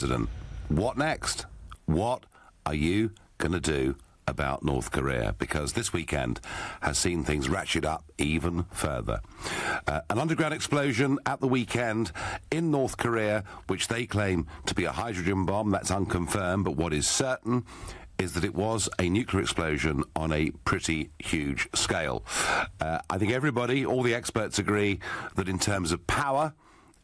President, what next? What are you going to do about North Korea? Because this weekend has seen things ratchet up even further. An underground explosion at the weekend in North Korea, which they claim to be a hydrogen bomb. That's unconfirmed, but what is certain is that it was a nuclear explosion on a pretty huge scale. I think everybody, all the experts agree that in terms of power,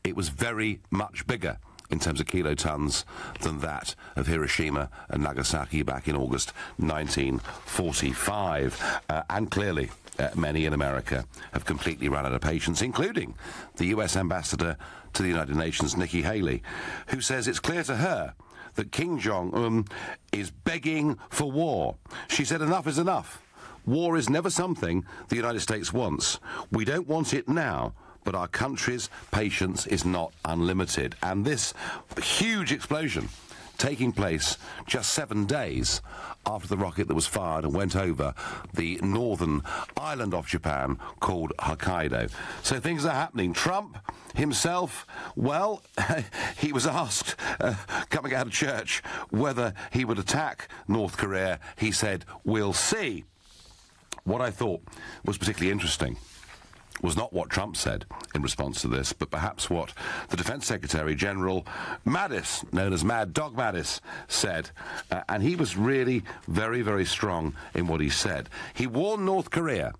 it was very much bigger in terms of kilotons than that of Hiroshima and Nagasaki back in August 1945. And clearly, many in America have completely run out of patience, including the US ambassador to the United Nations, Nikki Haley, who says it's clear to her that Kim Jong-un is begging for war. She said enough is enough. War is never something the United States wants. We don't want it now, but our country's patience is not unlimited. And this huge explosion taking place just 7 days after the rocket that was fired and went over the northern island of Japan called Hokkaido. So things are happening. Trump himself, well, he was asked coming out of church whether he would attack North Korea. He said, "We'll see." What I thought was particularly interesting was not what Trump said in response to this, but perhaps what the Defense Secretary General Mattis, known as Mad Dog Mattis, said. And he was really very, very strong in what he said. He warned North Korea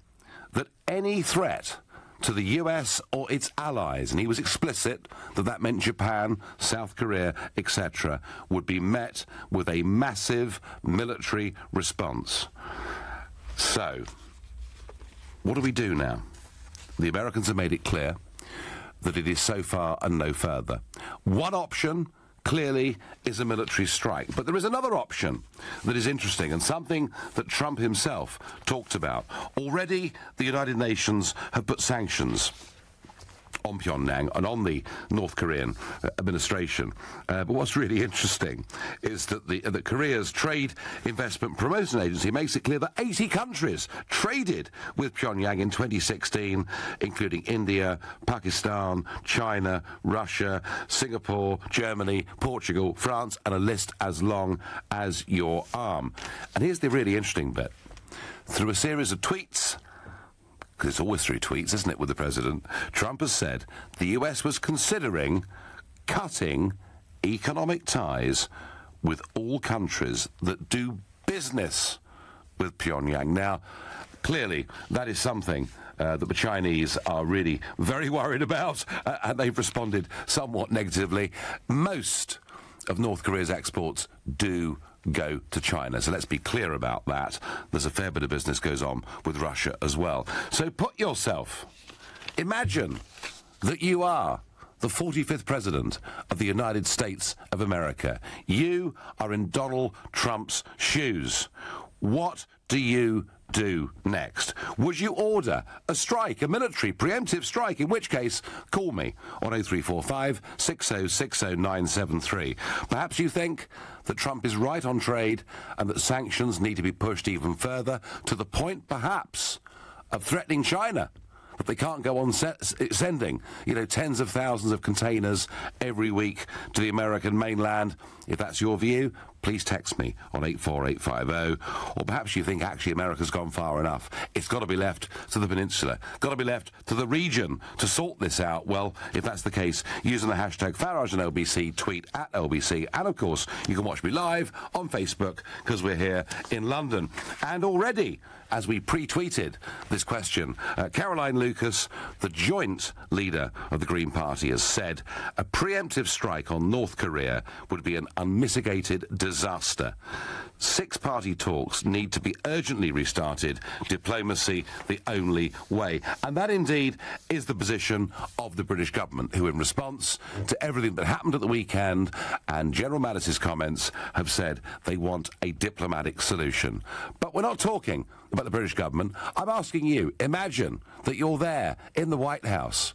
that any threat to the US or its allies, and he was explicit that that meant Japan, South Korea, etc., would be met with a massive military response. So, what do we do now? The Americans have made it clear that it is so far and no further. One option, clearly, is a military strike. But there is another option that is interesting and something that Trump himself talked about. Already, the United Nations have put sanctions on Pyongyang and on the North Korean administration. But what's really interesting is that that Korea's Trade Investment Promotion Agency makes it clear that 80 countries traded with Pyongyang in 2016, including India, Pakistan, China, Russia, Singapore, Germany, Portugal, France, and a list as long as your arm. And here's the really interesting bit. Through a series of tweets, because it's always through tweets, isn't it, with the president, Trump has said the US was considering cutting economic ties with all countries that do business with Pyongyang. Now, clearly, that is something that the Chinese are really very worried about, and they've responded somewhat negatively. Most of North Korea's exports do go to China. So let's be clear about that. There's a fair bit of business goes on with Russia as well. So put yourself, imagine that you are the 45th President of the United States of America. You are in Donald Trump's shoes. What do you do next? Would you order a strike, a military preemptive strike, in which case call me on 0345 6060 973. Perhaps you think that Trump is right on trade and that sanctions need to be pushed even further to the point perhaps of threatening China, that they can't go on sending, tens of thousands of containers every week to the American mainland. If that's your view, please text me on 84850. Or perhaps you think actually America's gone far enough. It's got to be left to the peninsula, got to be left to the region to sort this out. Well, if that's the case, using the hashtag Farage and LBC, tweet at LBC. And of course, you can watch me live on Facebook because we're here in London. And already, as we pre-tweeted this question, Caroline Lucas, the joint leader of the Green Party, has said a preemptive strike on North Korea would be an unmitigated disaster. Six-party talks need to be urgently restarted. Diplomacy the only way. And that indeed is the position of the British government, who in response to everything that happened at the weekend and General Mattis's comments have said they want a diplomatic solution. But we're not talking about the British government. I'm asking you, imagine that you're there in the White House.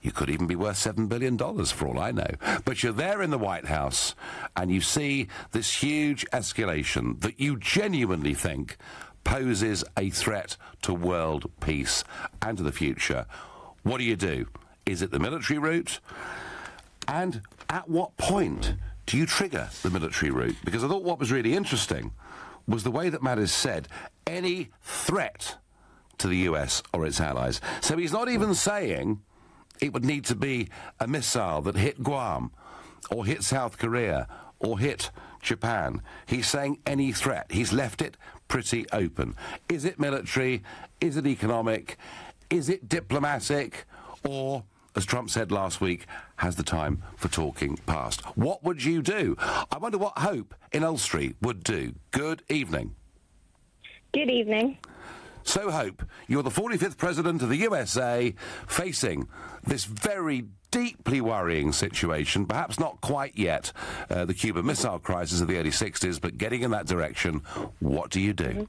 You could even be worth $7 billion for all I know. But you're there in the White House and you see this huge escalation that you genuinely think poses a threat to world peace and to the future. What do you do? Is it the military route? And at what point do you trigger the military route? Because I thought what was really interesting was the way that Mattis said any threat to the US or its allies. So he's not even saying it would need to be a missile that hit Guam or hit South Korea or hit Japan. He's saying any threat. He's left it pretty open. Is it military? Is it economic? Is it diplomatic? Or, as Trump said last week, has the time for talking passed? What would you do? I wonder what Hope in Ulster would do. Good evening. Good evening. So, Hope, you're the 45th President of the USA facing this very deeply worrying situation, perhaps not quite yet the Cuban Missile Crisis of the early 60s, but getting in that direction. What do you do?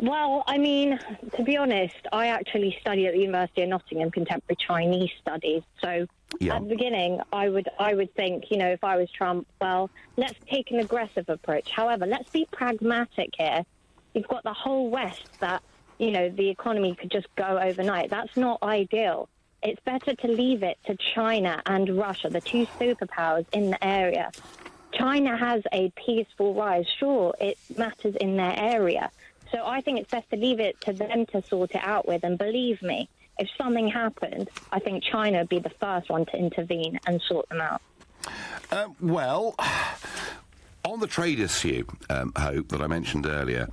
Well, I mean, to be honest, I actually studied at the University of Nottingham Contemporary Chinese Studies. So at the beginning, I would think, you know, if I was Trump, well, let's take an aggressive approach. However, let's be pragmatic here. You've got the whole West that, you know, the economy could just go overnight. That's not ideal. It's better to leave it to China and Russia, the two superpowers in the area. China has a peaceful rise. Sure, it matters in their area. So I think it's best to leave it to them to sort it out with. And believe me, if something happened, I think China would be the first one to intervene and sort them out. Well, on the trade issue, Hope, that I mentioned earlier,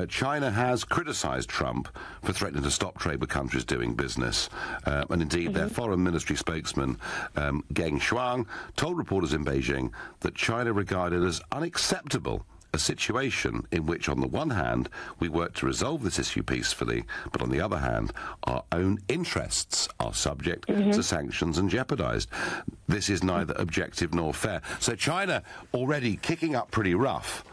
China has criticised Trump for threatening to stop trade with countries doing business. And indeed, their foreign ministry spokesman, Geng Shuang, told reporters in Beijing that China regarded as unacceptable a situation in which, on the one hand, we work to resolve this issue peacefully, but on the other hand, our own interests are subject to sanctions and jeopardised. This is neither objective nor fair. So China already kicking up pretty rough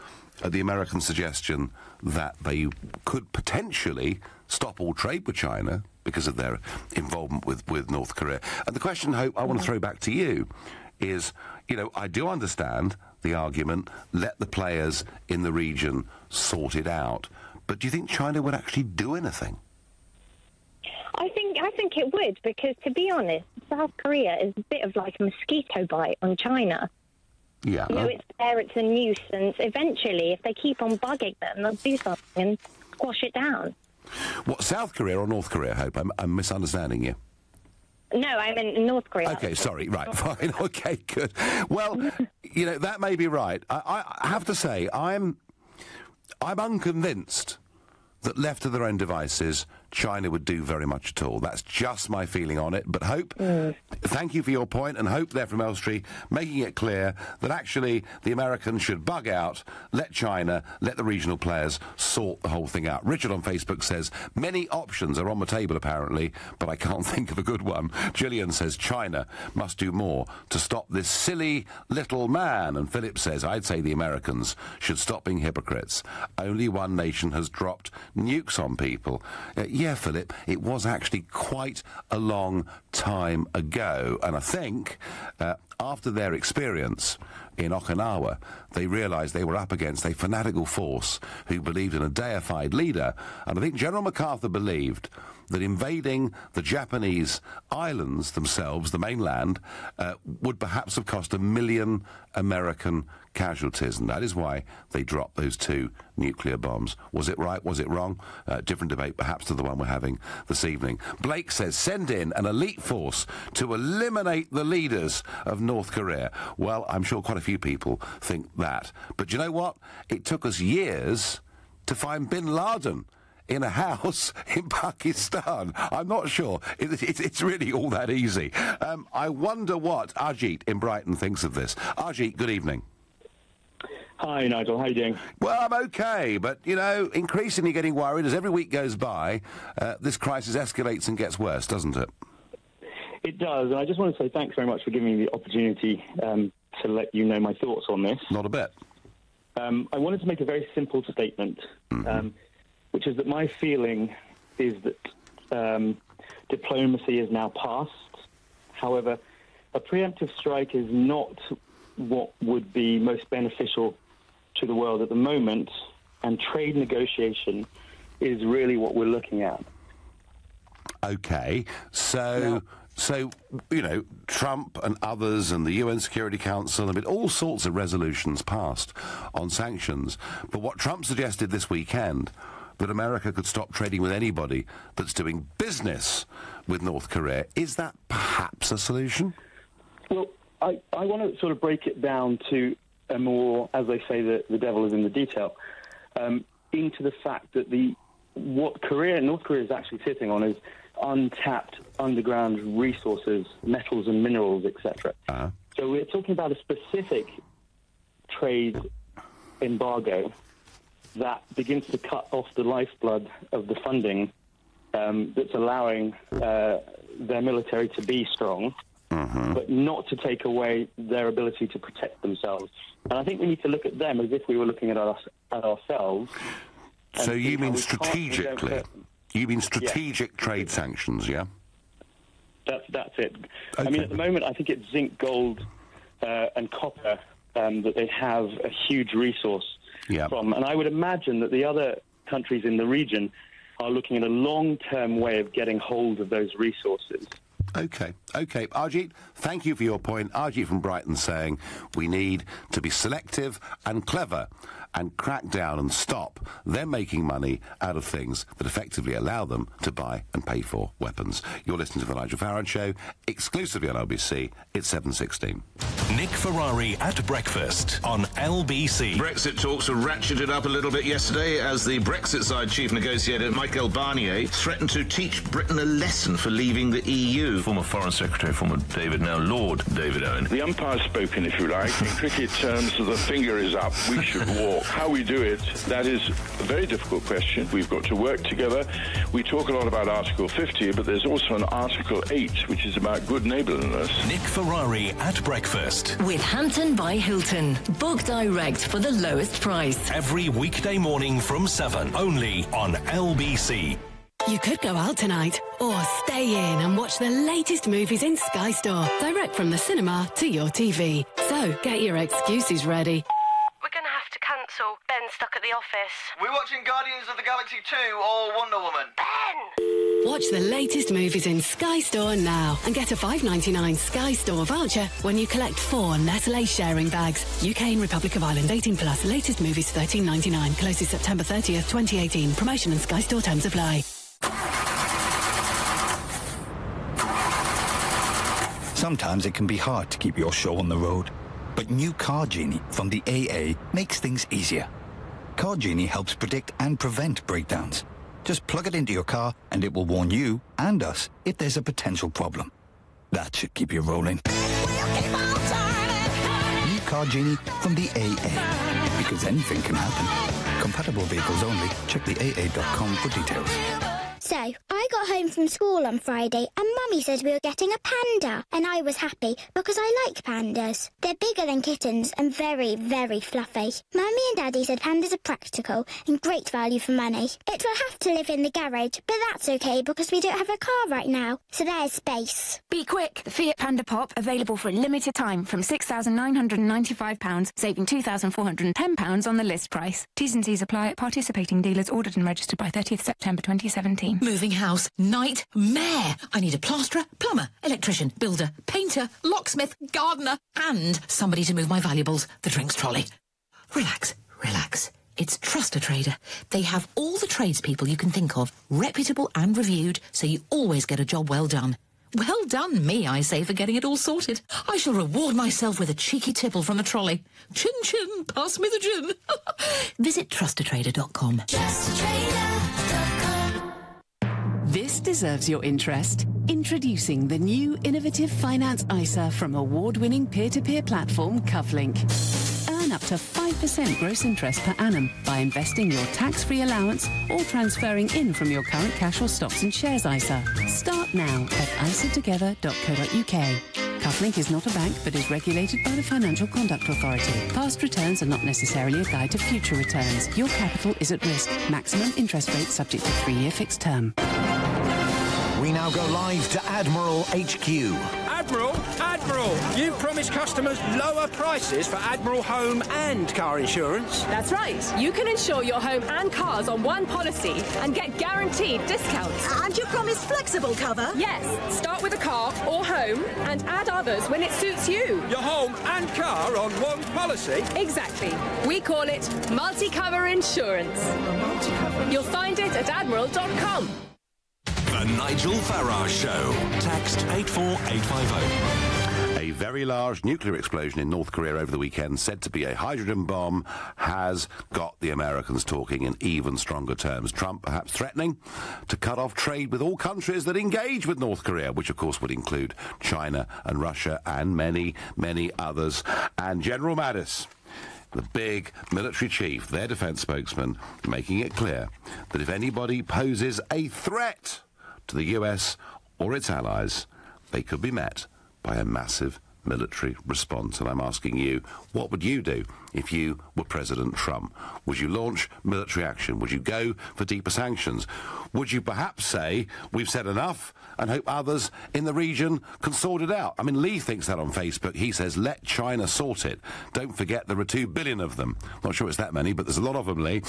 at the American suggestion that they could potentially stop all trade with China because of their involvement with North Korea. And the question, Hope, I want to throw back to you is, you know, I do understand the argument, let the players in the region sort it out. But do you think China would actually do anything? I think it would, because, to be honest, South Korea is a bit of like a mosquito bite on China. Yeah. You know, it's there, it's a nuisance. Eventually, if they keep on bugging them, they'll do something and squash it down. What, South Korea or North Korea, Hope? I'm misunderstanding you. No, I'm in North Korea. Okay, sorry, right, fine, okay, good. Well, you know, that may be right. I have to say, I'm unconvinced that left to their own devices, China would do very much at all. That's just my feeling on it. But Hope, thank you for your point, and Hope there from Elstree, making it clear that actually the Americans should bug out, let China, let the regional players sort the whole thing out. Richard on Facebook says, many options are on the table apparently, but I can't think of a good one. Gillian says, China must do more to stop this silly little man. And Philip says, I'd say the Americans should stop being hypocrites. Only one nation has dropped nukes on people. Yeah, Philip, it was actually quite a long time ago. And I think after their experience in Okinawa, they realised they were up against a fanatical force who believed in a deified leader. And I think General MacArthur believed that invading the Japanese islands themselves, the mainland, would perhaps have cost 1 million American casualties, and that is why they dropped those 2 nuclear bombs. Was it right? Was it wrong? Different debate perhaps to the one we're having this evening. Blake says, send in an elite force to eliminate the leaders of North Korea. Well, I'm sure quite a few people think that. But you know what? It took us years to find bin Laden in a house in Pakistan. I'm not sure it's really all that easy. I wonder what Ajit in Brighton thinks of this. Ajit, good evening. Hi, Nigel. How are you doing? Well, I'm okay, but, you know, increasingly getting worried as every week goes by. This crisis escalates and gets worse, doesn't it? It does, and I just want to say thanks very much for giving me the opportunity to let you know my thoughts on this. Not a bit. I wanted to make a very simple statement, which is that my feeling is that diplomacy is now past. However, a preemptive strike is not what would be most beneficial to the world at the moment, and trade negotiation is really what we're looking at. Okay, so So, you know, Trump and others and the UN Security Council have been all sorts of resolutions passed on sanctions. But what Trump suggested this weekend, that America could stop trading with anybody that's doing business with North Korea, is that perhaps a solution? Well, I want to sort of break it down to a more, as they say, the devil is in the detail, into the fact that what North Korea is actually sitting on is untapped underground resources, metals and minerals, etc. So we're talking about a specific trade embargo that begins to cut off the lifeblood of the funding that's allowing their military to be strong, but not to take away their ability to protect themselves. And I think we need to look at them as if we were looking at ourselves. So you mean strategically? You mean strategic trade sanctions, yeah? That's it. Okay. I mean, at the moment, I think it's zinc, gold, and copper that they have a huge resource from. And I would imagine that the other countries in the region are looking at a long-term way of getting hold of those resources. Okay. Arjit, thank you for your point. Arjit from Brighton saying we need to be selective and clever and crack down and stop them making money out of things that effectively allow them to buy and pay for weapons. You're listening to The Nigel Farage Show, exclusively on LBC. It's 7:16. Nick Ferrari at breakfast on LBC. Brexit talks were ratcheted up a little bit yesterday as the Brexit side chief negotiator Michael Barnier threatened to teach Britain a lesson for leaving the EU. Former Foreign Secretary, former David, now Lord David Owen. The umpire's spoken, if you like. In cricket terms, the finger is up, we should walk. How we do it, that is a very difficult question. We've got to work together. We talk a lot about Article 50, but there's also an Article 8, which is about good neighbourliness. Nick Ferrari at breakfast. With Hampton by Hilton. Book direct for the lowest price. Every weekday morning from 7, only on LBC. You could go out tonight, or stay in and watch the latest movies in Sky Store, direct from the cinema to your TV. So, get your excuses ready. We're going to have to cancel. Ben's stuck at the office. We're watching Guardians of the Galaxy 2 or Wonder Woman. Ben! Watch the latest movies in Sky Store now and get a $5.99 Sky Store voucher when you collect 4 Nestle sharing bags. UK and Republic of Ireland, 18 plus. Latest movies $13.99. Closes September 30th, 2018. Promotion and Sky Store terms apply. Sometimes it can be hard to keep your show on the road, but new Car Genie from the AA makes things easier. Car Genie helps predict and prevent breakdowns. Just plug it into your car and it will warn you and us if there's a potential problem. That should keep you rolling. New Car Genie from the AA, because anything can happen. Compatible vehicles only. Check the AA.com for details. So, I got home from school on Friday and Mummy said we were getting a panda. And I was happy because I like pandas. They're bigger than kittens and very, very fluffy. Mummy and Daddy said pandas are practical and great value for money. It will have to live in the garage, but that's okay because we don't have a car right now. So there's space. Be quick! The Fiat Panda Pop available for a limited time from £6,995, saving £2,410 on the list price. T's and C's apply at participating dealers ordered and registered by 30th September 2017. Moving house. Nightmare. I need a plasterer, plumber, electrician, builder, painter, locksmith, gardener, and somebody to move my valuables, the drinks trolley. Relax, relax. It's Trust a Trader. They have all the tradespeople you can think of, reputable and reviewed, so you always get a job well done. Well done, me, I say, for getting it all sorted. I shall reward myself with a cheeky tipple from the trolley. Chin chin, pass me the gin. Visit trustatrader.com. This deserves your interest. Introducing the new innovative finance ISA from award-winning peer-to-peer platform Cufflink. Earn up to 5% gross interest per annum by investing your tax-free allowance or transferring in from your current cash or stocks and shares ISA. Start now at isatogether.co.uk. Cufflink is not a bank but is regulated by the Financial Conduct Authority. Past returns are not necessarily a guide to future returns. Your capital is at risk. Maximum interest rate subject to 3-year fixed term. We now go live to Admiral HQ. Admiral, you've promised customers lower prices for Admiral home and car insurance. That's right. You can insure your home and cars on one policy and get guaranteed discounts. And you promised flexible cover? Yes. Start with a car or home and add others when it suits you. Your home and car on one policy? Exactly. We call it multi-cover insurance. You'll find it at admiral.com. The Nigel Farage Show. Text 84850. A very large nuclear explosion in North Korea over the weekend, said to be a hydrogen bomb, has got the Americans talking in even stronger terms. Trump perhaps threatening to cut off trade with all countries that engage with North Korea, which of course would include China and Russia and many, many others. And General Mattis, the big military chief, their defence spokesman, making it clear that if anybody poses a threat to the US or its allies, they could be met by a massive military response. And I'm asking you, what would you do if you were President Trump? Would you launch military action? Would you go for deeper sanctions? Would you perhaps say, we've said enough, and hope others in the region can sort it out? I mean, Lee thinks that on Facebook. He says, let China sort it. Don't forget there are 2 billion of them. Not sure it's that many, but there's a lot of them, Lee.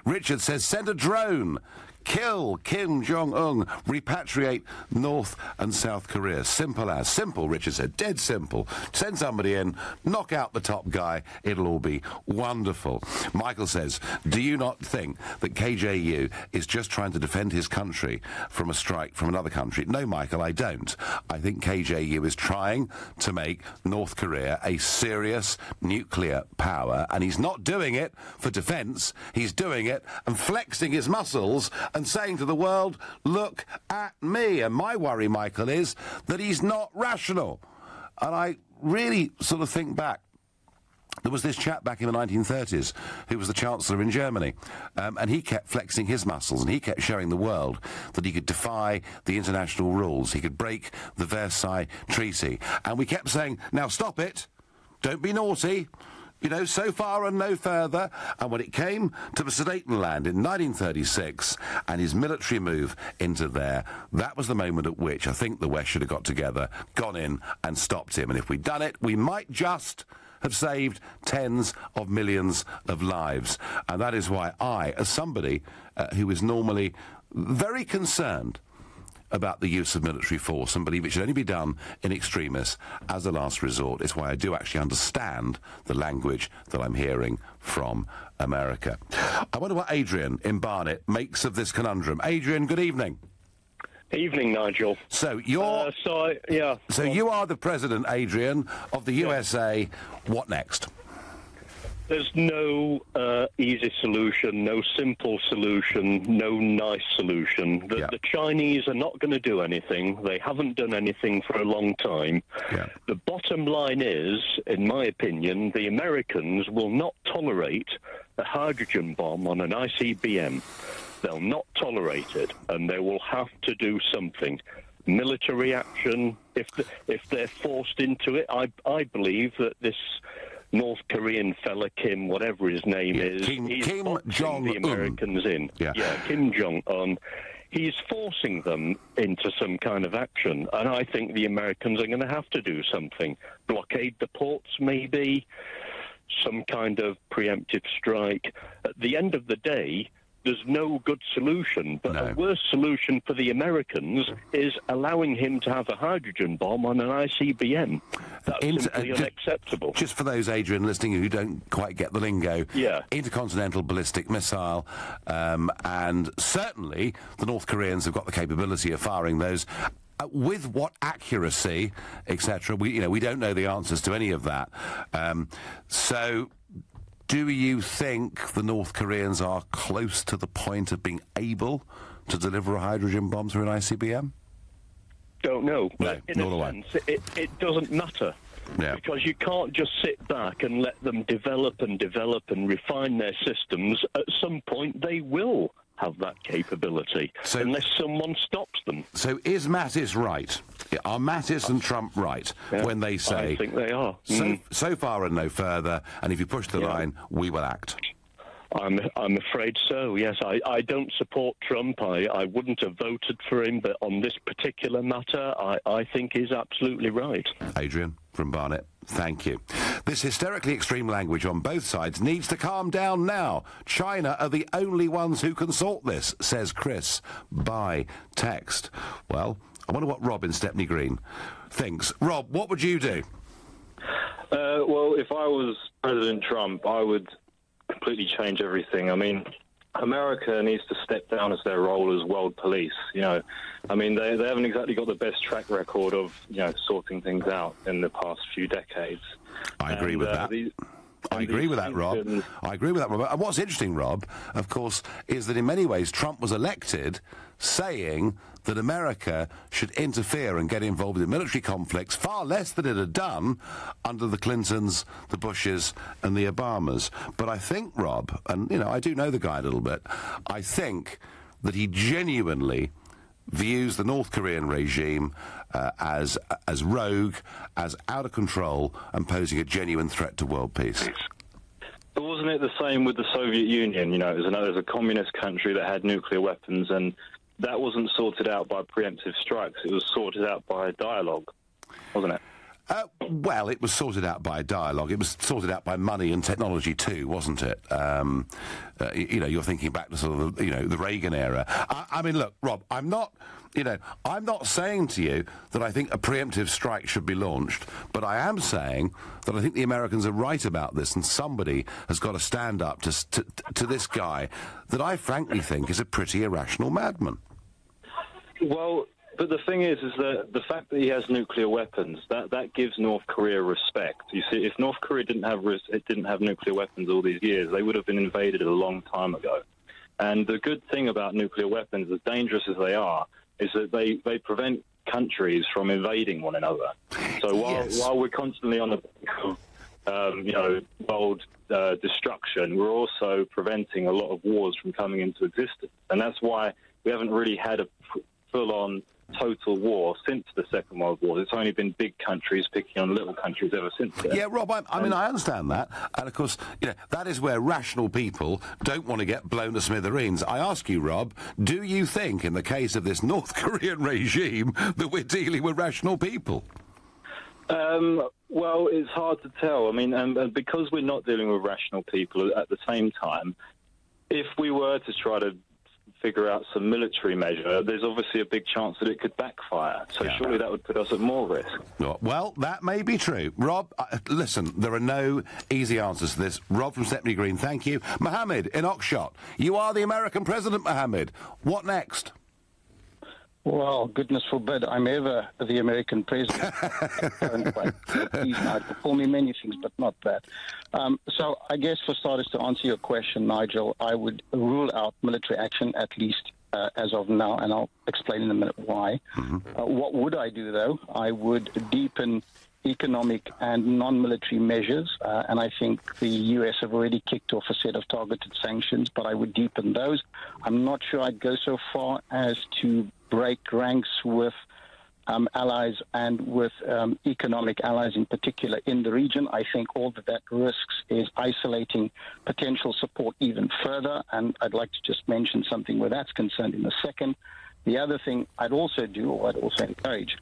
Richard says, send a drone. Kill Kim Jong-un. Repatriate North and South Korea. Simple as. Simple, Richard said. Dead simple. Send somebody in, knock out the top guy. It'll all be wonderful. Michael says, do you not think that KJU is just trying to defend his country from a strike from another country? No, Michael, I don't. I think KJU is trying to make North Korea a serious nuclear power, and he's not doing it for defence. He's doing it and flexing his muscles and saying to the world, look at me. And my worry, Michael, is that he's not rational. And I really sort of think back. There was this chap back in the 1930s who was the Chancellor in Germany, and he kept flexing his muscles, and he kept showing the world that he could defy the international rules. He could break the Versailles Treaty. And we kept saying, now stop it, don't be naughty. You know, so far and no further. And when it came to the Sudetenland in 1936 and his military move into there, that was the moment at which I think the West should have got together, gone in and stopped him. And if we'd done it, we might just have saved tens of millions of lives. And that is why I, as somebody who is normally very concerned about the use of military force and believe it should only be done in extremis as a last resort, is why I do actually understand the language that I'm hearing from America. I wonder what Adrian in Barnet makes of this conundrum. Adrian, good evening. Evening, Nigel. So you're So you are the president, Adrian, of the USA. What next? There's no easy solution, no simple solution, no nice solution. The Chinese are not going to do anything. They haven't done anything for a long time. The bottom line is, in my opinion, the Americans will not tolerate a hydrogen bomb on an ICBM. They'll not tolerate it, and they will have to do something. Military action, if they're forced into it. I believe that this North Korean fella, Kim, whatever his name is, he's Kim Jong-un. The Americans in. Kim Jong-un. He's forcing them into some kind of action, and I think the Americans are going to have to do something. Blockade the ports, maybe, some kind of preemptive strike. At the end of the day, there's no good solution, but a worse solution for the Americans is allowing him to have a hydrogen bomb on an ICBM. That's simply unacceptable. Just for those, Adrian, listening who don't quite get the lingo, intercontinental ballistic missile, and certainly the North Koreans have got the capability of firing those. With what accuracy, etc., we don't know the answers to any of that. So do you think the North Koreans are close to the point of being able to deliver a hydrogen bomb through an ICBM? Don't know. No, in a sense, it doesn't matter. Because you can't just sit back and let them develop and refine their systems. At some point, they will have that capability, unless someone stops them. So is Mattis right? Are Mattis and Trump right when they say... I think they are. So far and no further, and if you push the line, we will act? I'm afraid so, yes. I don't support Trump. I wouldn't have voted for him, but on this particular matter, I think he's absolutely right. Adrian from Barnet, thank you. This hysterically extreme language on both sides needs to calm down now. China are the only ones who can sort this, says Chris by text. Well, I wonder what Rob in Stepney Green thinks. Rob, what would you do? Well, if I was President Trump, I would completely change everything. I mean, America needs to step down as their role as world police. You know, I mean, they haven't exactly got the best track record of, you know, sorting things out in the past few decades. I agree with that. I agree with that, Rob. I agree with that, Rob. And what's interesting, Rob, of course, is that in many ways Trump was elected saying that America should interfere and get involved in military conflicts far less than it had done under the Clintons, the Bushes and the Obamas. But I think, Rob, and, you know, I do know the guy a little bit, I think that he genuinely views the North Korean regime as rogue, as out of control, and posing a genuine threat to world peace. But wasn't it the same with the Soviet Union? You know, it was a communist country that had nuclear weapons, and that wasn't sorted out by preemptive strikes. It was sorted out by dialogue, wasn't it? Well, it was sorted out by dialogue. It was sorted out by money and technology too, wasn't it? You know, you're thinking back to sort of, you know, the Reagan era. I mean, look, Rob, I'm not saying to you that I think a preemptive strike should be launched, but I am saying that I think the Americans are right about this, and somebody has got to stand up to this guy that I frankly think is a pretty irrational madman. Well, but the thing is that the fact that he has nuclear weapons, that gives North Korea respect. You see, if North Korea didn't have nuclear weapons all these years, they would have been invaded a long time ago. And the good thing about nuclear weapons, as dangerous as they are, is that they prevent countries from invading one another. So while we're constantly on the brink of you know, world destruction, we're also preventing a lot of wars from coming into existence. And that's why we haven't really had a full-on total war since the Second World War. It's only been big countries picking on little countries ever since then. Yeah, Rob, I mean, I understand that. And, of course, you know, that is where rational people don't want to get blown to smithereens. I ask you, Rob, do you think, in the case of this North Korean regime, that we're dealing with rational people? Well, it's hard to tell. I mean, and because we're not dealing with rational people at the same time, if we were to try to figure out some military measure, there's obviously a big chance that it could backfire. So surely that would put us at more risk. Well, that may be true. Rob, listen, there are no easy answers to this. Rob from Stepney Green, thank you. Mohammed in Oxshott, you are the American president, Mohammed. What next? Well, goodness forbid I'm ever the American president. Please, Nigel, call me many things, but not that. So I guess for starters, to answer your question, Nigel, I would rule out military action, at least as of now, and I'll explain in a minute why. What would I do, though? I would deepen economic and non-military measures, and I think the U.S. have already kicked off a set of targeted sanctions, but I would deepen those. I'm not sure I'd go so far as to break ranks with allies and with economic allies in particular in the region. I think all that risks is isolating potential support even further, and I'd like to just mention something where that's concerned in a second. The other thing I'd also do, or I'd also encourage,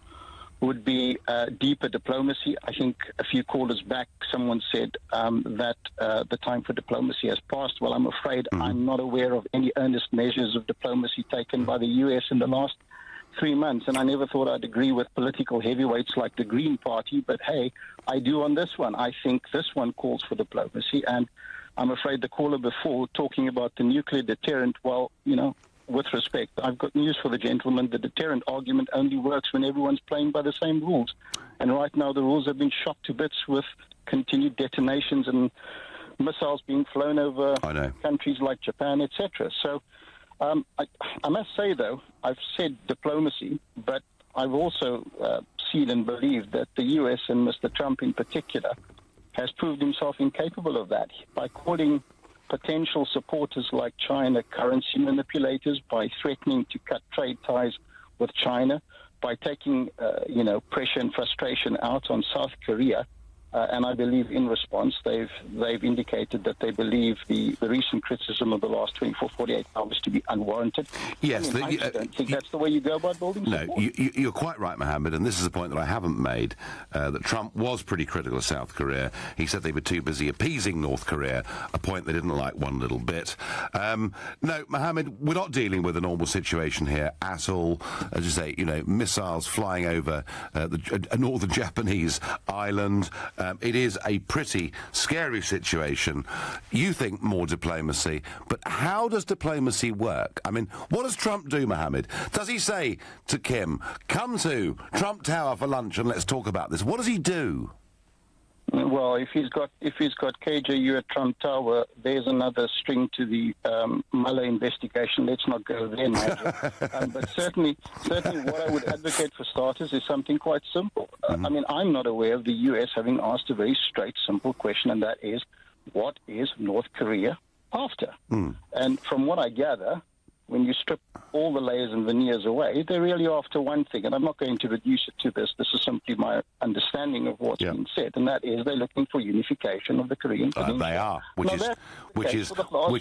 would be deeper diplomacy. I think a few quarters back someone said that the time for diplomacy has passed. Well, I'm afraid I'm not aware of any earnest measures of diplomacy taken by the U.S. in the last 3 months, and I never thought I'd agree with political heavyweights like the Green Party, but hey, I do on this one. I think this one calls for diplomacy, and I'm afraid the caller before talking about the nuclear deterrent, well, you know, with respect, I've got news for the gentleman. The deterrent argument only works when everyone's playing by the same rules. And right now the rules have been shot to bits with continued detonations and missiles being flown over countries like Japan, etc. So I must say, though, I've said diplomacy, but I've also seen and believed that the U.S. and Mr. Trump in particular has proved himself incapable of that by calling potential supporters like China currency manipulators, by threatening to cut trade ties with China, by taking, pressure and frustration out on South Korea. And I believe in response, they've indicated that they believe the recent criticism of the last 24, 48 hours to be unwarranted. Yes. I don't think that's the way you go about building support. No, you're quite right, Mohammed, and this is a point that I haven't made, that Trump was pretty critical of South Korea. He said they were too busy appeasing North Korea, a point they didn't like one little bit. No, Mohammed, we're not dealing with a normal situation here at all. As you say, missiles flying over a northern Japanese island. It is a pretty scary situation. You think more diplomacy, but how does diplomacy work? I mean, what does Trump do, Mohammed? Does he say to Kim, come to Trump Tower for lunch and let's talk about this? What does he do? Well, if he's got KJU at Trump Tower, there's another string to the Mueller investigation. Let's not go there, Nigel. But certainly, what I would advocate for starters is something quite simple. I mean, I'm not aware of the U.S. having asked a very straight, simple question, and that is, what is North Korea after? And from what I gather, when you strip all the layers and veneers away, they're really after one thing, and I'm not going to reduce it to this. This is simply my understanding of what's been said, and that is they're looking for unification of the Korean Peninsula. They are, which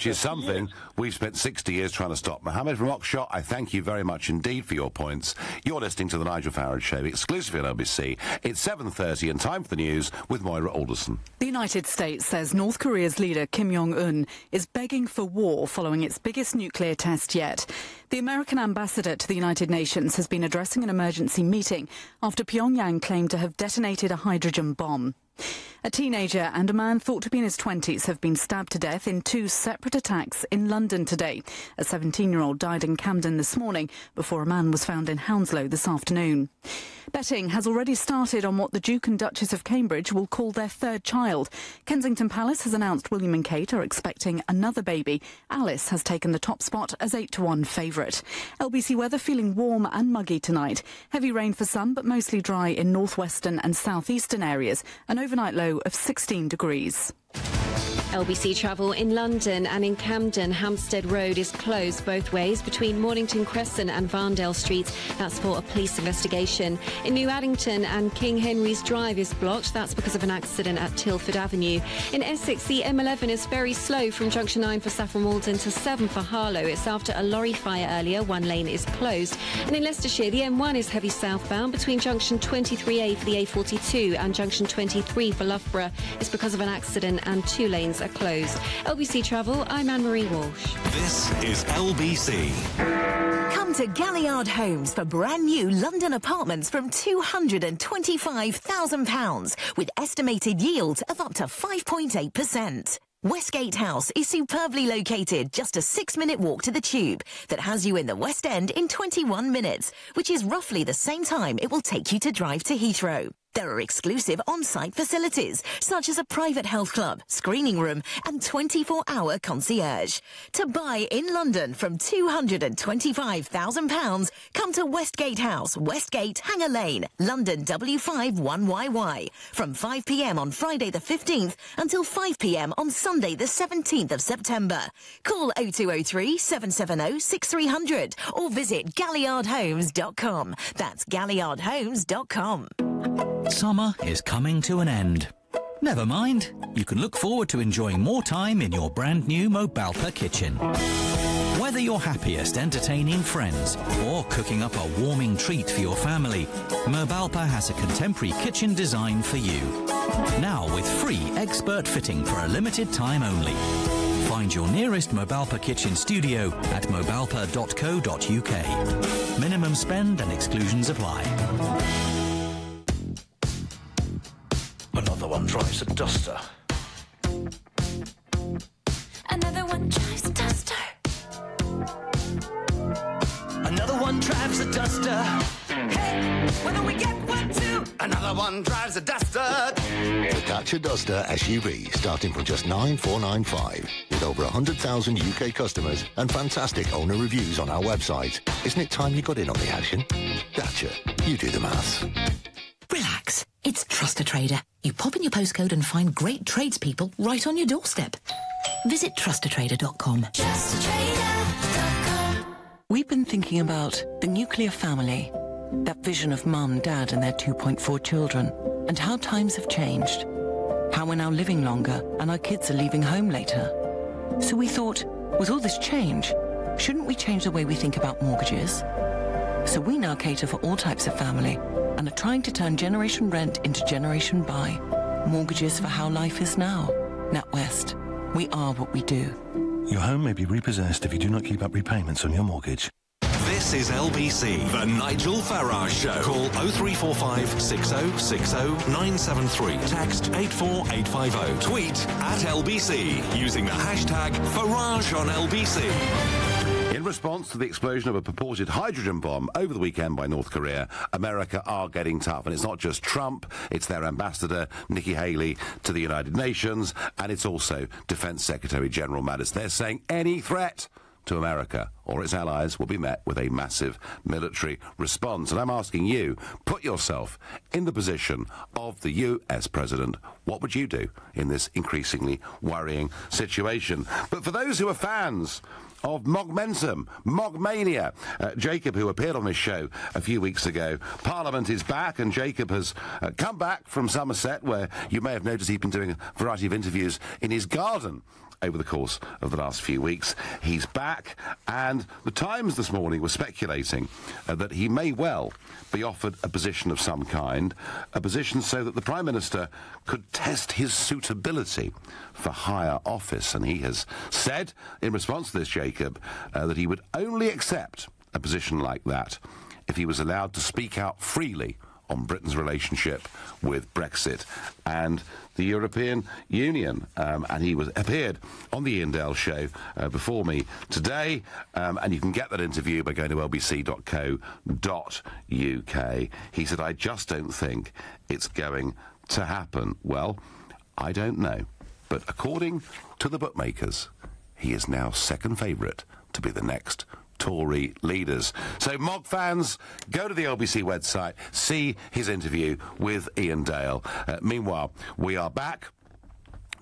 is something we've spent 60 years trying to stop. Mohammed from Oxshott, I thank you very much indeed for your points. You're listening to the Nigel Farage Show, exclusively on LBC. It's 7:30 and time for the news with Moira Alderson. The United States says North Korea's leader Kim Jong-un is begging for war following its biggest nuclear test yet. The American ambassador to the United Nations has been addressing an emergency meeting after Pyongyang claimed to have detonated a hydrogen bomb. A teenager and a man thought to be in his 20s have been stabbed to death in two separate attacks in London today. A 17-year-old died in Camden this morning before a man was found in Hounslow this afternoon. Betting has already started on what the Duke and Duchess of Cambridge will call their third child. Kensington Palace has announced William and Kate are expecting another baby. Alice has taken the top spot as 8-1 favourite. LBC weather feeling warm and muggy tonight. Heavy rain for some, but mostly dry in northwestern and southeastern areas. An overnight low of 16 degrees. LBC travel in London and in Camden. Hampstead Road is closed both ways between Mornington Crescent and Varndale Street. That's for a police investigation. In New Addington and King Henry's Drive is blocked. That's because of an accident at Tilford Avenue. In Essex, the M11 is very slow from junction 9 for Saffron Walden to 7 for Harlow. It's after a lorry fire earlier. One lane is closed. And in Leicestershire, the M1 is heavy southbound between junction 23A for the A42 and junction 23 for Loughborough. It's because of an accident and 2 lanes are closed. LBC Travel, I'm Anne-Marie Walsh. This is LBC. Come to Galliard Homes for brand new London apartments from £225,000 with estimated yields of up to 5.8%. Westgate House is superbly located, just a 6-minute walk to the Tube that has you in the West End in 21 minutes, which is roughly the same time it will take you to drive to Heathrow. There are exclusive on-site facilities, such as a private health club, screening room and 24-hour concierge. To buy in London from £225,000, come to Westgate House, Westgate, Hanger Lane, London W5 1YY, from 5 p.m. on Friday the 15th until 5 p.m. on Sunday the 17th of September. Call 0203 770 6300 or visit galliardhomes.com. That's galliardhomes.com. Summer is coming to an end. Never mind, you can look forward to enjoying more time in your brand new Mobalpa kitchen. Whether you're happiest entertaining friends or cooking up a warming treat for your family, Mobalpa has a contemporary kitchen design for you. Now with free expert fitting for a limited time only. Find your nearest Mobalpa kitchen studio at mobalpa.co.uk. Minimum spend and exclusions apply. Another one drives a duster. Another one drives a duster. Another one drives a duster. Hey, when do we get one too? Another one drives a duster. The Dacia Duster SUV starting from just $9,495 with over 100,000 UK customers and fantastic owner reviews on our website. Isn't it time you got in on the action? Dacia, you do the maths. Relax. It's Trust a Trader. You pop in your postcode and find great tradespeople right on your doorstep. Visit trustatrader.com. Trustatrader.com. We've been thinking about the nuclear family, that vision of mum, dad and their 2.4 children, and how times have changed. how we're now living longer and our kids are leaving home later. So we thought, with all this change, shouldn't we change the way we think about mortgages? So we now cater for all types of family and are trying to turn Generation Rent into Generation Buy. Mortgages for how life is now. NatWest. We are what we do. Your home may be repossessed if you do not keep up repayments on your mortgage. This is LBC, the Nigel Farage Show. Call 0345 6060 973. Text 84850. Tweet at LBC using the hashtag Farage on LBC. In response to the explosion of a purported hydrogen bomb over the weekend by North Korea, America are getting tough. And it's not just Trump, it's their ambassador, Nikki Haley, to the United Nations, and it's also Defense Secretary General Mattis. They're saying any threat to America or its allies will be met with a massive military response. And I'm asking you, put yourself in the position of the US President. What would you do in this increasingly worrying situation? But for those who are fans of Mogmentum, Mogmania, Jacob, who appeared on this show a few weeks ago, Parliament is back, and Jacob has come back from Somerset, where you may have noticed he's been doing a variety of interviews in his garden over the course of the last few weeks. He's back, and the Times this morning was speculating that he may well be offered a position of some kind, a position so that the Prime Minister could test his suitability for higher office. And he has said, in response to this, Jacob, that he would only accept a position like that if he was allowed to speak out freely on Britain's relationship with Brexit and the European Union. And he appeared on the Ian Dale show before me today, and you can get that interview by going to lbc.co.uk. He said, I just don't think it's going to happen. Well, I don't know. But according to the bookmakers, he is now second favourite to be the next Tory leaders. So, Mog fans, go to the LBC website, see his interview with Ian Dale. Meanwhile, we are back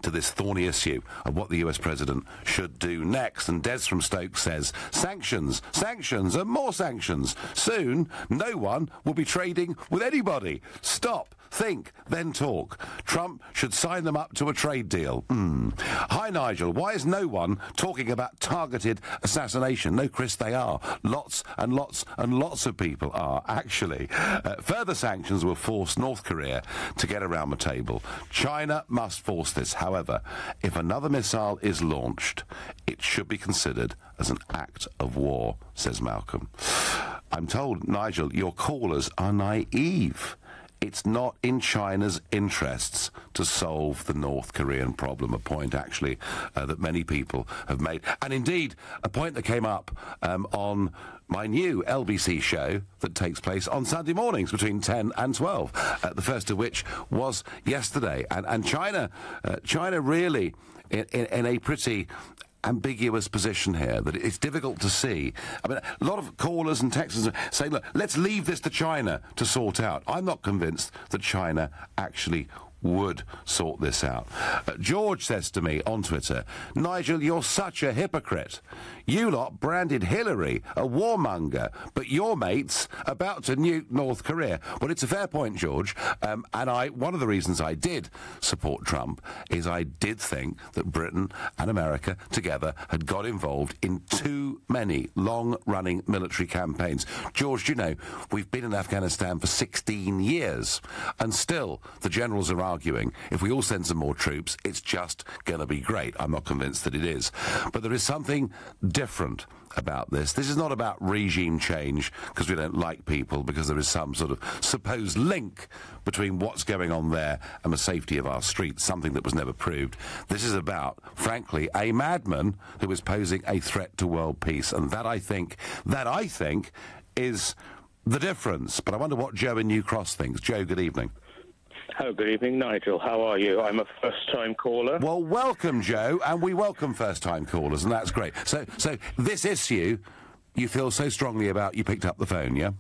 to this thorny issue of what the US President should do next. And Des from Stoke says, sanctions, sanctions and more sanctions. Soon, no one will be trading with anybody. Stop, think, then talk. Trump should sign them up to a trade deal. Hi, Nigel. Why is no one talking about targeted assassination? No, Chris, they are. Lots and lots and lots of people are, actually. Further sanctions will force North Korea to get around the table. China must force this. However, if another missile is launched, it should be considered as an act of war, says Malcolm. I'm told, Nigel, your callers are naive. It's not in China's interests to solve the North Korean problem, a point, actually, that many people have made. And indeed, a point that came up on my new LBC show that takes place on Sunday mornings between 10 and 12, the first of which was yesterday. And China really, in a pretty ambiguous position here, that it's difficult to see. I mean, a lot of callers and texters say, look, let's leave this to China to sort out. I'm not convinced that China actually would sort this out. George says to me on Twitter, Nigel, you're such a hypocrite. You lot branded Hillary a warmonger, but your mates about to nuke North Korea. Well, it's a fair point, George, and one of the reasons I did support Trump is I did think that Britain and America together had got involved in too many long-running military campaigns. George, you know, we've been in Afghanistan for 16 years, and still the generals are arguing, if we all send some more troops, it's just going to be great. I'm not convinced that it is. But there is something different about this. This is not about regime change because we don't like people, because there is some sort of supposed link between what's going on there and the safety of our streets, something that was never proved. This is about, frankly, a madman who is posing a threat to world peace, and that I think is the difference. But I wonder what Joe in New Cross thinks. Joe, good evening. Oh, good evening, Nigel. How are you? I'm a first-time caller. Well, welcome, Joe, and we welcome first-time callers, and that's great. So this issue you feel so strongly about, you picked up the phone, yeah?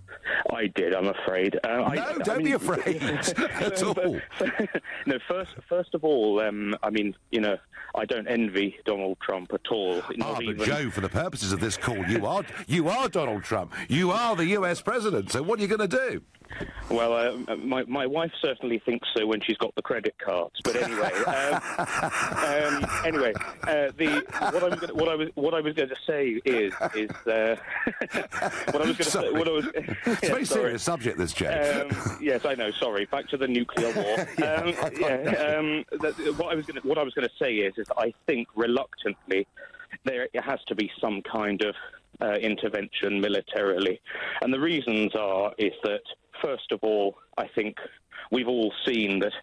I did, I'm afraid. No, don't be afraid at all. No, first of all, I mean, you know, I don't envy Donald Trump at all. But Joe, for the purposes of this call, you are Donald Trump. You are the US president, so what are you going to do? Well, my wife certainly thinks so when she's got the credit cards. But anyway, what I was going to say is what I was going to say. It's a very serious subject, this, Jay. Yes, I know. Sorry. Back to the nuclear war. What I was going to say is I think reluctantly there has to be some kind of intervention militarily, and the reasons is that, first of all, I think we've all seen that,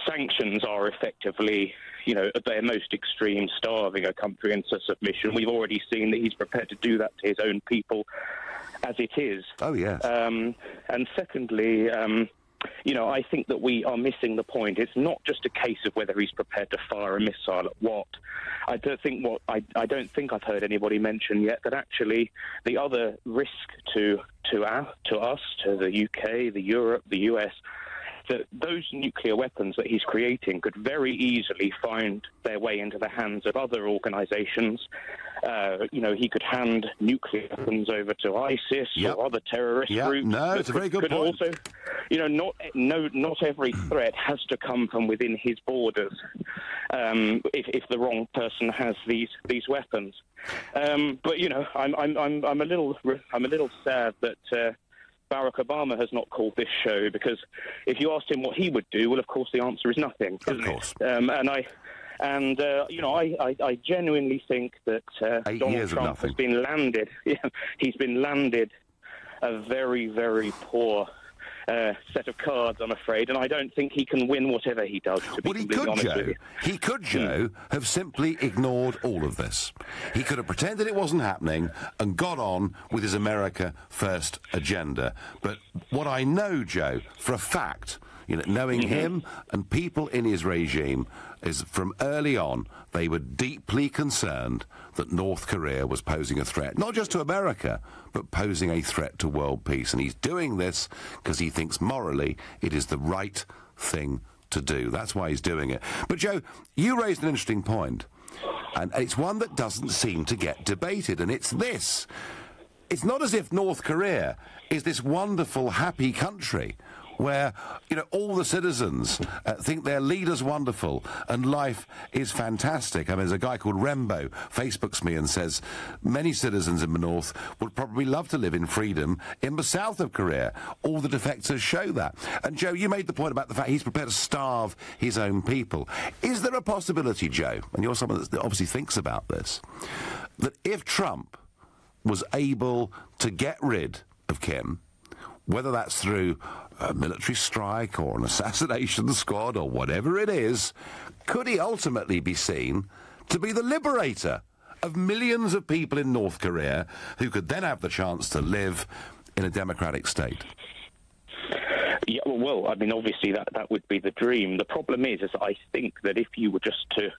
sanctions are effectively, at their most extreme, starving a country into submission. We've already seen that he's prepared to do that to his own people as it is. Oh, yes. And secondly, I think that we are missing the point. It's not just a case of whether he's prepared to fire a missile at what. I don't think I've heard anybody mention yet that actually the other risk to us, to the UK, the Europe, the US, that those nuclear weapons that he's creating could very easily find their way into the hands of other organisations. He could hand nuclear weapons over to ISIS or other terrorist groups. No, it's a very good point. Also, not every threat has to come from within his borders. If the wrong person has these weapons, but I'm a little sad that Barack Obama has not called this show, because if you asked him what he would do, well, of course, the answer is nothing. Of course. I genuinely think that Donald Trump has been landed. He's been landed a very, very poor set of cards, I'm afraid, and I don't think he can win whatever he does, to be completely honest with you. He could, Joe, have simply ignored all of this. He could have pretended it wasn't happening and got on with his America First agenda. But what I know, Joe, for a fact, knowing him and people in his regime, is from early on they were deeply concerned that North Korea was posing a threat, not just to America, but posing a threat to world peace. And he's doing this because he thinks morally it is the right thing to do. That's why he's doing it. But, Joe, you raised an interesting point, and it's one that doesn't seem to get debated, and it's this. It's not as if North Korea is this wonderful, happy country where, all the citizens think their leader's wonderful and life is fantastic. I mean, there's a guy called Rembo Facebooks me and says many citizens in the north would probably love to live in freedom in the south of Korea. All the defectors show that. And, Joe, you made the point about the fact he's prepared to starve his own people. Is there a possibility, Joe, and you're someone that obviously thinks about this, that if Trump was able to get rid of Kim, whether that's through a military strike or an assassination squad or whatever it is, could he ultimately be seen to be the liberator of millions of people in North Korea who could then have the chance to live in a democratic state? Yeah, well, I mean, obviously that would be the dream. The problem is I think that if you were just to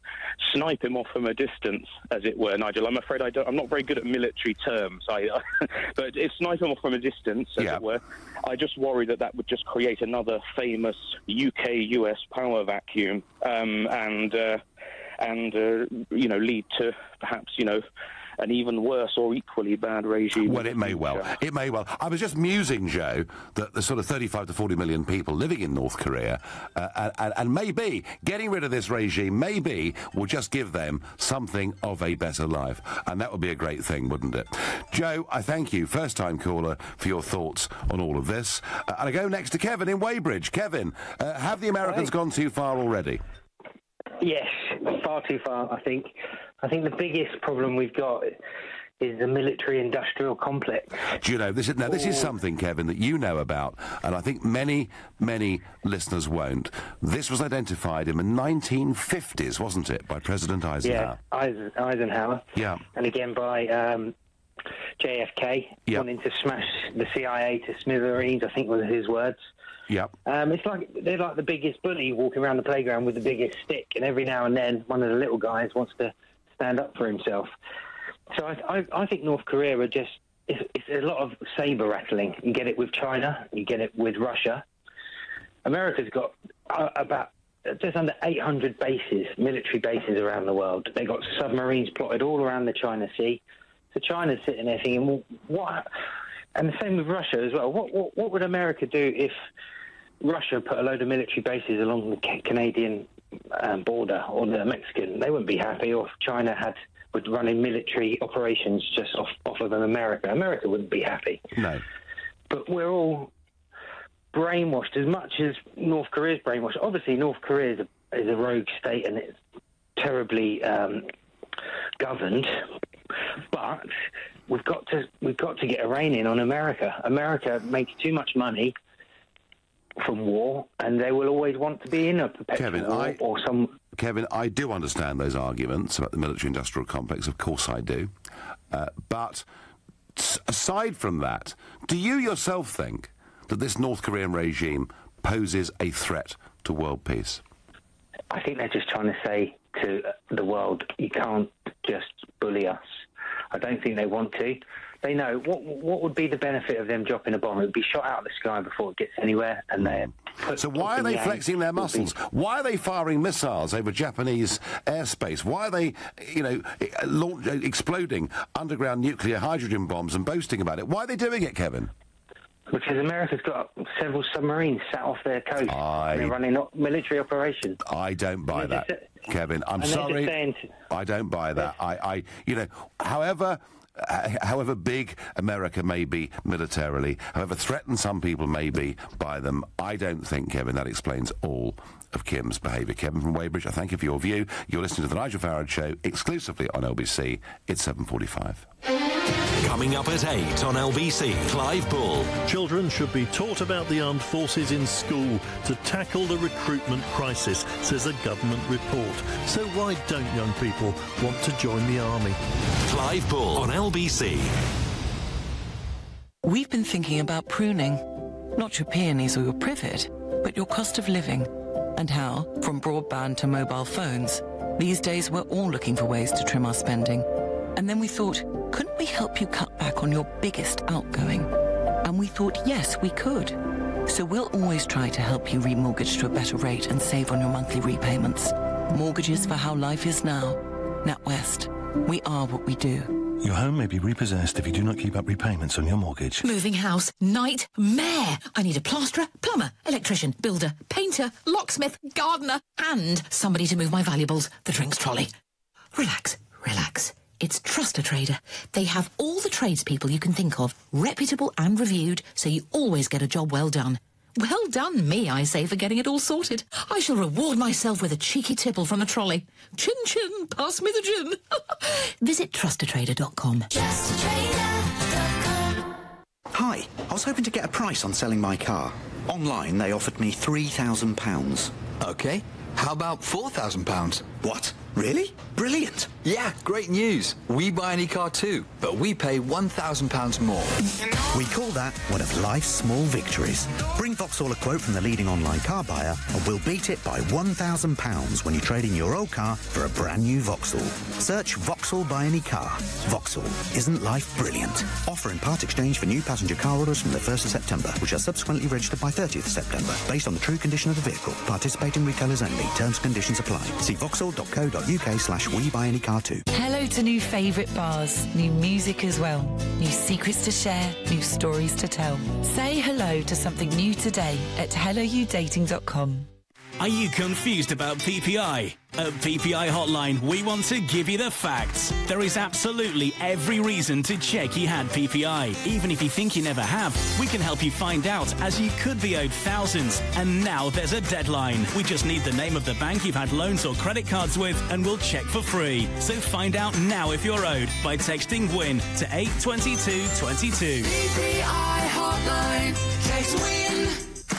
snipe him off from a distance, as it were, Nigel, I'm afraid I'm not very good at military terms, but if snipe him off from a distance, as it were, I just worry that would just create another famous UK-US power vacuum, and lead to perhaps, an even worse or equally bad regime. Well, it may well. It may well. I was just musing, Joe, that the sort of 35 to 40 million people living in North Korea, and maybe getting rid of this regime, maybe will just give them something of a better life. And that would be a great thing, wouldn't it? Joe, I thank you, first-time caller, for your thoughts on all of this. And I go next to Kevin in Weybridge. Kevin, have the Americans gone too far already? Yes, far too far, I think. I think the biggest problem we've got is the military-industrial complex. Do you know, this is something, Kevin, that you know about, and I think many, many listeners won't. This was identified in the 1950s, wasn't it, by President Eisenhower? Yeah, Eisenhower. Yeah. And again by JFK, wanting to smash the CIA to smithereens, I think were his words. Yeah. It's like they're like the biggest bully walking around the playground with the biggest stick, and every now and then one of the little guys wants to stand up for himself. So I think North Korea are just, it's a lot of saber rattling. You get it with China, you get it with Russia. America's got about just under 800 bases, military bases around the world. They've got submarines plotted all around the China Sea. So China's sitting there thinking, well, And the same with Russia as well. What would America do if Russia put a load of military bases along the Canadian border or the Mexican? They wouldn't be happy. Or if China was running military operations just off of America, America wouldn't be happy. No. But we're all brainwashed as much as North Korea's brainwashed. Obviously, North Korea is a rogue state and it's terribly governed. But we've got to get a rein in on America. America makes too much money from war, and they will always want to be in a perpetual war or some. Kevin, I do understand those arguments about the military-industrial complex. Of course, I do. But aside from that, do you yourself think that this North Korean regime poses a threat to world peace? I think they're just trying to say to the world, you can't just bully us. I don't think they want to. They know what would be the benefit of them dropping a bomb. It would be shot out of the sky before it gets anywhere, and they're so why are they flexing their muscles? Why are they firing missiles over Japanese airspace? Why are they, exploding underground nuclear hydrogen bombs and boasting about it? Why are they doing it, Kevin? Because America's got several submarines sat off their coast. They're running military operations. I don't buy that, Kevin. I'm sorry. I don't buy that. However big America may be militarily, however threatened some people may be by them, I don't think, Kevin, that explains all of Kim's behaviour. Kevin from Weybridge, I thank you for your view. You're listening to the Nigel Farage Show exclusively on LBC. It's 7:45. Coming up at 8 on LBC, Clive Bull. Children should be taught about the armed forces in school to tackle the recruitment crisis, says a government report. So why don't young people want to join the army? Clive Bull on LBC. We've been thinking about pruning, not your peonies or your privet, but your cost of living, and how, from broadband to mobile phones, these days we're all looking for ways to trim our spending. And then we thought, couldn't we help you cut back on your biggest outgoing? And we thought, yes, we could. So we'll always try to help you remortgage to a better rate and save on your monthly repayments. Mortgages for how life is now. NatWest. We are what we do. Your home may be repossessed if you do not keep up repayments on your mortgage. Moving house, nightmare. I need a plasterer, plumber, electrician, builder, painter, locksmith, gardener, and somebody to move my valuables, the drinks trolley. Relax, relax. It's Trust a Trader. They have all the tradespeople you can think of, reputable and reviewed, so you always get a job well done. Well done me, I say, for getting it all sorted. I shall reward myself with a cheeky tipple from the trolley. Chin chin, pass me the gin. Visit trustatrader.com. Trustatrader.com. Hi, I was hoping to get a price on selling my car. Online, they offered me £3,000. OK. How about £4,000? What? Really? Brilliant. Yeah, great news. We buy any car too, but we pay £1,000 more. We call that one of life's small victories. Bring Vauxhall a quote from the leading online car buyer and we'll beat it by £1,000 when you trade in your old car for a brand new Vauxhall. Search Vauxhall Buy Any Car. Vauxhall. Isn't life brilliant? Offer in part exchange for new passenger car orders from the 1st of September, which are subsequently registered by 30th of September, based on the true condition of the vehicle. Participating retailers only. Terms and conditions apply. See vauxhall.co.uk/WeBuyAnyCar2. Hello to new favourite bars, new music as well, new secrets to share, new stories to tell. Say hello to something new today at helloyoudating.com. Are you confused about PPI? At PPI Hotline, we want to give you the facts. There is absolutely every reason to check you had PPI. Even if you think you never have, we can help you find out, as you could be owed thousands. And now there's a deadline. We just need the name of the bank you've had loans or credit cards with, and we'll check for free. So find out now if you're owed by texting WIN to 82222. PPI Hotline. Text WIN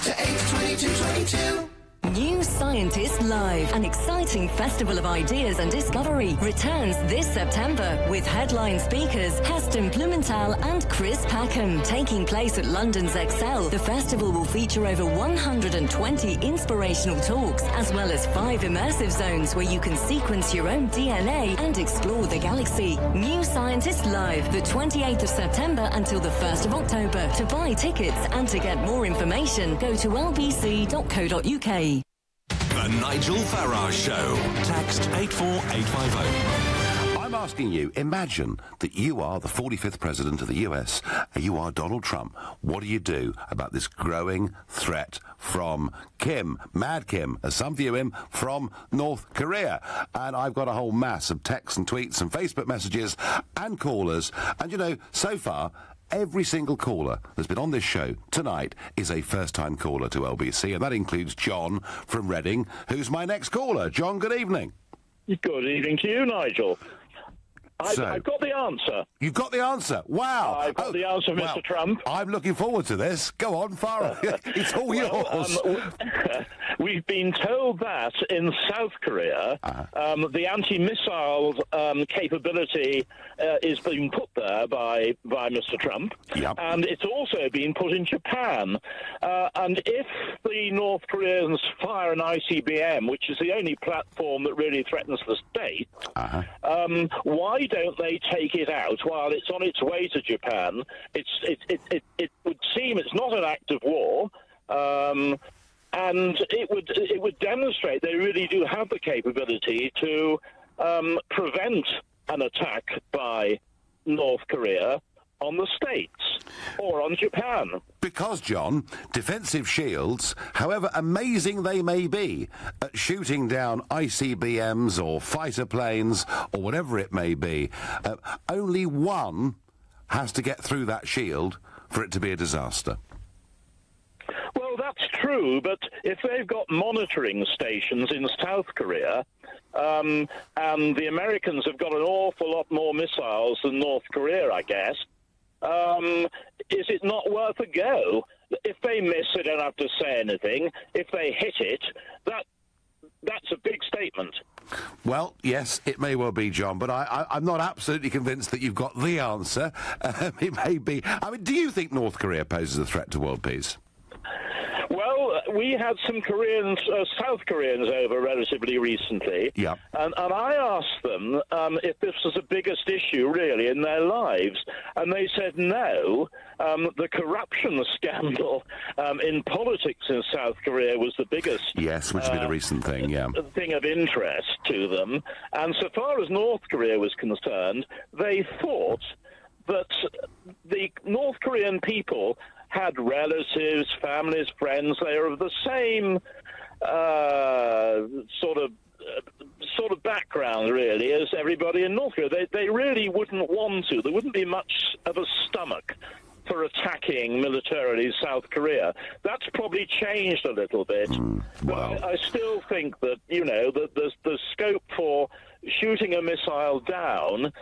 to 82222. New Scientist Live, an exciting festival of ideas and discovery, returns this September with headline speakers Heston Blumenthal and Chris Packham. Taking place at London's Excel, the festival will feature over 120 inspirational talks, as well as 5 immersive zones where you can sequence your own DNA and explore the galaxy. New Scientist Live, the 28th of September until the 1st of October. To buy tickets and to get more information, go to lbc.co.uk. The Nigel Farage Show. Text 84850. I'm I'm asking you, imagine that you are the 45th president of the US, and you are Donald Trump. What do you do about this growing threat from Kim, Mad Kim, as some view him, from North Korea? And I've got a whole mass of texts and tweets and Facebook messages and callers, and you know, so far, every single caller that's been on this show tonight is a first-time caller to LBC, and that includes John from Reading, who's my next caller. John, good evening. Good evening to you, Nigel. I've got the answer. You've got the answer? Wow. I've got the answer, Mr. Trump. I'm looking forward to this. Go on, far. It's all yours. We've been told that in South Korea, the anti-missile capability is being put there by Mr. Trump, and it's also been put in Japan. And if the North Koreans fire an ICBM, which is the only platform that really threatens the state, why don't they take it out while it's on its way to Japan? It would seem it's not an act of war. And it would demonstrate they really do have the capability to prevent an attack by North Korea on the States or on Japan. Because, John, defensive shields, however amazing they may be at shooting down ICBMs or fighter planes or whatever it may be, only one has to get through that shield for it to be a disaster. Well, that's true, but if they've got monitoring stations in South Korea, and the Americans have got an awful lot more missiles than North Korea, I guess, is it not worth a go? If they miss, they don't have to say anything. If they hit it, that's a big statement. Well, yes, it may well be, John, but I'm not absolutely convinced that you've got the answer. It may be. I mean, do you think North Korea poses a threat to world peace? Well, we had some South Koreans over relatively recently, and I asked them if this was the biggest issue, really, in their lives, and they said no. The corruption scandal in politics in South Korea was the biggest. Yes, which has been a recent thing, thing of interest to them. And so far as North Korea was concerned, they thought that the North Korean people had relatives, families, friends. They are of the same sort of background, really, as everybody in North Korea. They really wouldn't want to. There wouldn't be much of a stomach for attacking militarily South Korea. That's probably changed a little bit. But I still think that, you know, that there's scope for shooting a missile down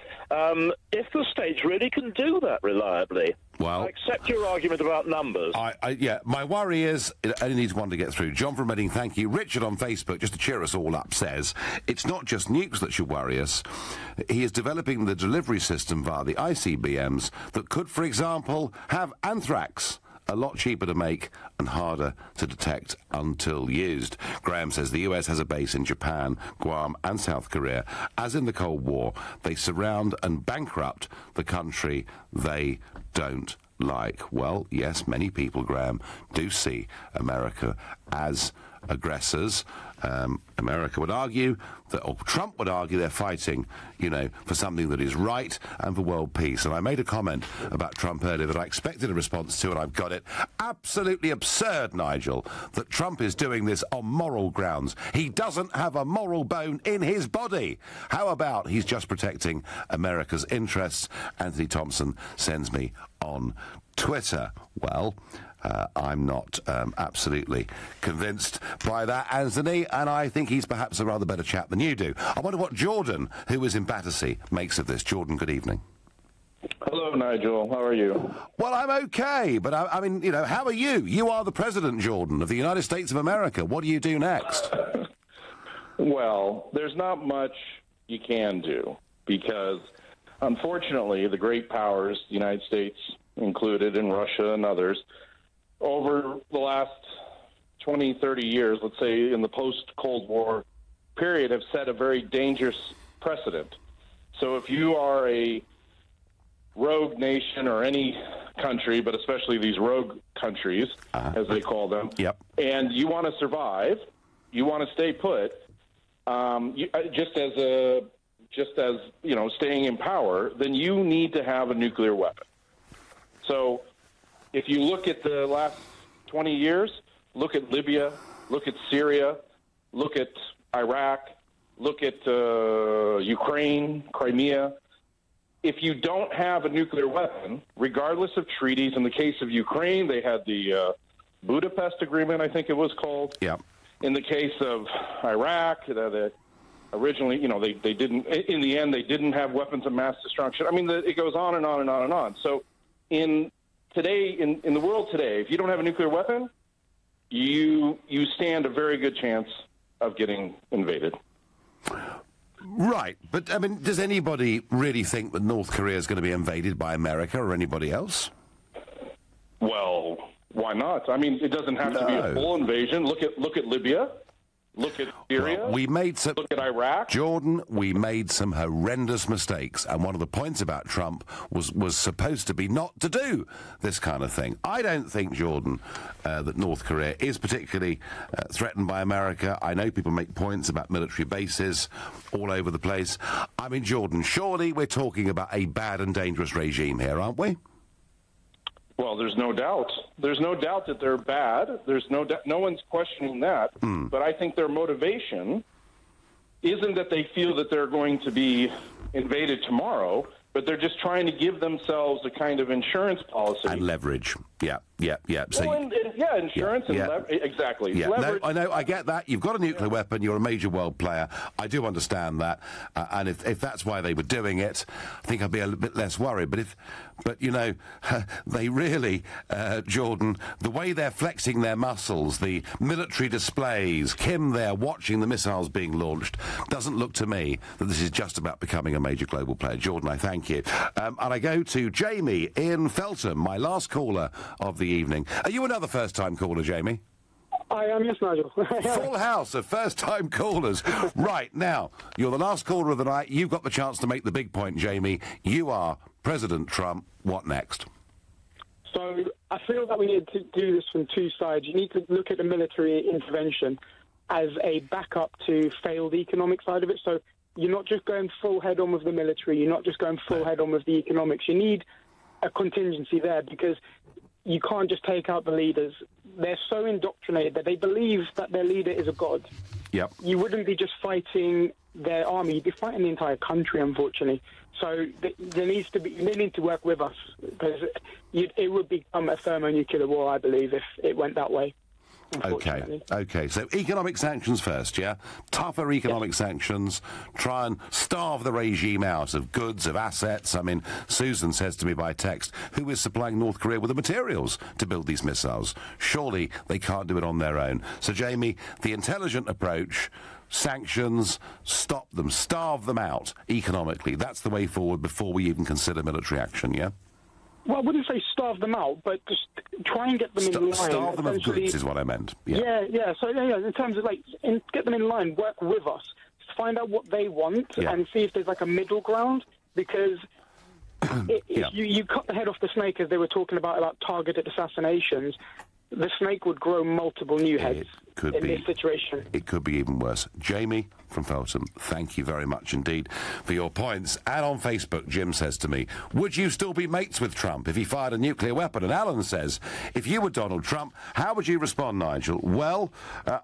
if the States really can do that reliably. Well, I accept your argument about numbers. Yeah, my worry is it only needs one to get through. John from Reading, thank you. Richard on Facebook, just to cheer us all up, says, it's not just nukes that should worry us. He is developing the delivery system via the ICBMs that could, for example, have anthrax. A lot cheaper to make and harder to detect until used. Graham says the US has a base in Japan, Guam and South Korea. As in the Cold War, they surround and bankrupt the country they don't like. Well, yes, many people, Graham, do see America as aggressors. America would argue that, or Trump would argue, they're fighting, you know, for something that is right and for world peace. And I made a comment about Trump earlier that I expected a response to, and I've got it. Absolutely absurd, Nigel, that Trump is doing this on moral grounds. He doesn't have a moral bone in his body. How about he's just protecting America's interests? Anthony Thompson sends me on Twitter. Well, I'm not absolutely convinced by that, Anthony, and I think he's perhaps a rather better chap than you do. I wonder what Jordan, who is in Battersea, makes of this. Jordan, good evening. Hello, Nigel. How are you? Well, I'm okay, but I mean, you know, how are you? You are the President, Jordan, of the United States of America. What do you do next? Well, there's not much you can do because, unfortunately, the great powers, the United States included, and Russia and others, over the last 20, 30 years, let's say in the post-Cold War period, have set a very dangerous precedent. So if you are a rogue nation or any country, but especially these rogue countries, as they call them, and you want to survive, you want to stay put, just as a just as, staying in power, then you need to have a nuclear weapon. So if you look at the last 20 years, look at Libya, look at Syria, look at Iraq, look at Ukraine, Crimea. If you don't have a nuclear weapon, regardless of treaties, in the case of Ukraine, they had the Budapest Agreement, I think it was called. Yeah. In the case of Iraq, originally, they didn't. In the end, they didn't have weapons of mass destruction. I mean, it goes on and on and on and on. So, in the world today, if you don't have a nuclear weapon, you stand a very good chance of getting invaded. Right, but I mean, does anybody really think that North Korea is going to be invaded by America or anybody else? Well, why not? I mean, it doesn't have to be a full invasion. Look at Libya. Look at Syria. Well, look at Iraq. Jordan, we made some horrendous mistakes, and one of the points about Trump was supposed to be not to do this kind of thing. I don't think, Jordan, that North Korea is particularly threatened by America. I know people make points about military bases all over the place. I mean, Jordan, surely we're talking about a bad and dangerous regime here, aren't we? Well, there's no doubt. There's no doubt that they're bad. There's no one's questioning that. But I think their motivation isn't that they feel that they're going to be invaded tomorrow, but they're just trying to give themselves a kind of insurance policy. And leverage. Yeah. So insurance and leverage. Exactly. Yeah. Leverage. No, I know, I get that. You've got a nuclear weapon, you're a major world player. I do understand that. And if that's why they were doing it, I think I'd be a little bit less worried. But they really, Jordan, the way they're flexing their muscles, the military displays, Kim there watching the missiles being launched, doesn't look to me that this is just about becoming a major global player. Jordan, I thank you. And I go to Jamie in Feltham, my last caller of the evening. Are you another first-time caller, Jamie? I am, yes, Nigel. Full house of first-time callers. Right, now, you're the last caller of the night. You've got the chance to make the big point, Jamie. You are President Trump. What next? So I feel that we need to do this from two sides. You need to look at the military intervention as a backup to failed economic side of it. So you're not just going full head-on with the military. You're not just going full head-on with the economics. You need a contingency there because you can't just take out the leaders. They're so indoctrinated that they believe that their leader is a god. Yep. You wouldn't be just fighting their army, you'd be fighting the entire country, unfortunately. So they need to work with us because it would become a thermonuclear war, I believe, if it went that way. Okay. So economic sanctions first, yeah? Tougher economic sanctions. Try and starve the regime out of goods, of assets. I mean, Susan says to me by text, who is supplying North Korea with the materials to build these missiles? Surely they can't do it on their own. So, Jamie, the intelligent approach, sanctions, stop them, starve them out economically. That's the way forward before we even consider military action, yeah? Well, I wouldn't say starve them out, but just try and get them in line. Starve them of goods is what I meant. Yeah. So, in terms of, get them in line, work with us, find out what they want, and see if there's, a middle ground, because if you cut the head off the snake, as they were talking about targeted assassinations, the snake would grow multiple new heads this situation. It could be even worse. Jamie from Feltham, thank you very much indeed for your points. And on Facebook, Jim says to me, would you still be mates with Trump if he fired a nuclear weapon? And Alan says, if you were Donald Trump, how would you respond, Nigel? Well,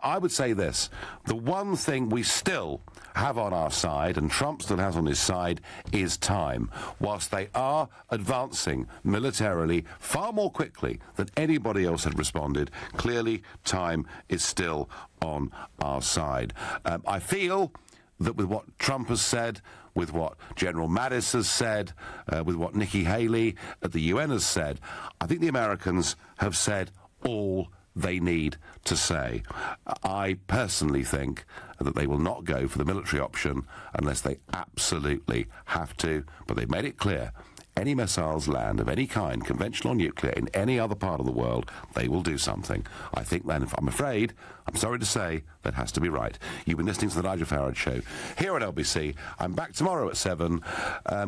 I would say this. The one thing we still have on our side, and Trump still has on his side, is time. Whilst they are advancing militarily far more quickly than anybody else had responded, clearly time is still on our side. I feel that with what Trump has said, with what General Mattis has said, with what Nikki Haley at the UN has said, I think the Americans have said all they need to say. I personally think that they will not go for the military option unless they absolutely have to, but they've made it clear. Any missiles land of any kind, conventional or nuclear, in any other part of the world, they will do something. I think then, I'm afraid, I'm sorry to say, that has to be right. You've been listening to the Nigel Farage Show here at LBC. I'm back tomorrow at 7.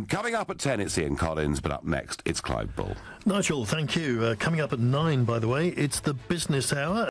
Coming up at 10, it's Ian Collins, but up next, it's Clive Bull. Nigel, thank you. Coming up at 9, by the way, it's the Business Hour.